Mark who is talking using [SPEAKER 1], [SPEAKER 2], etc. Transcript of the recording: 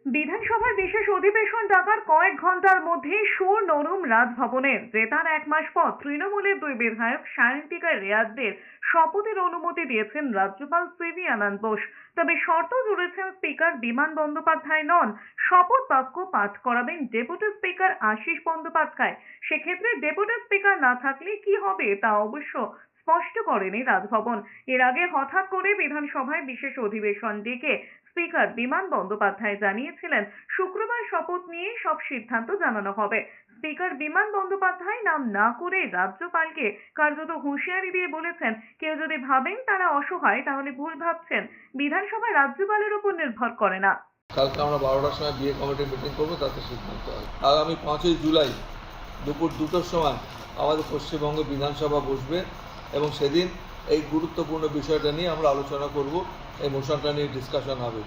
[SPEAKER 1] বিধানসভার বিশেষ অধিবেশন ডাকার কয়েক ঘন্টার মধ্যে সুর নরম রাজভবনের জেতার এক মাস পর তৃণমূলের দুই বিধায়ক সায়ন্তিকা রেয়াতদের শপথের অনুমতি দিয়েছেন রাজ্যপাল সিভি আনন্দ বোস। তবে শর্ত জুড়েছেন স্পিকার বিমান বন্দ্যোপাধ্যায় নন, শপথ বাক্য পাঠ করাবেন ডেপুটি স্পিকার আশিস বন্দ্যোপাধ্যায়। সেক্ষেত্রে ডেপুটি স্পিকার না থাকলে কি হবে তা অবশ্য স্পষ্ট করেনি রাজভবন। এর আগে হঠাৎ করে বিধানসভায় বিশেষ অধিবেশন ডেকে স্পিকার বিমান বন্দ্যোপাধ্যায় জানিয়েছিলেন শুক্রবার শপথ নিয়ে সব সিদ্ধান্ত জানানো হবে। স্পিকার বিমান বন্দ্যোপাধ্যায় নাম না করে রাজ্যপালকে কার্যত হুঁশিয়ারি দিয়ে বলেছেন, কেউ যদি ভাবেন তারা অসহায় তাহলে ভুল ভাবছেন। বিধানসভা রাজ্যপালের উপর নির্ভর করে না।
[SPEAKER 2] কালকে আমরা 12টার সময় বিএ কমিটি মিটিং করবো, তাতে সিদ্ধান্ত হয়। আগামী 5ই জুলাই দুপুর 2টোর সময় আমাদের পশ্চিমবঙ্গ বিধানসভা বসবে এবং সেদিন এই গুরুত্বপূর্ণ বিষয়টা নিয়ে আমরা আলোচনা করব, এই মোশনটা নিয়ে ডিসকাশন হবে।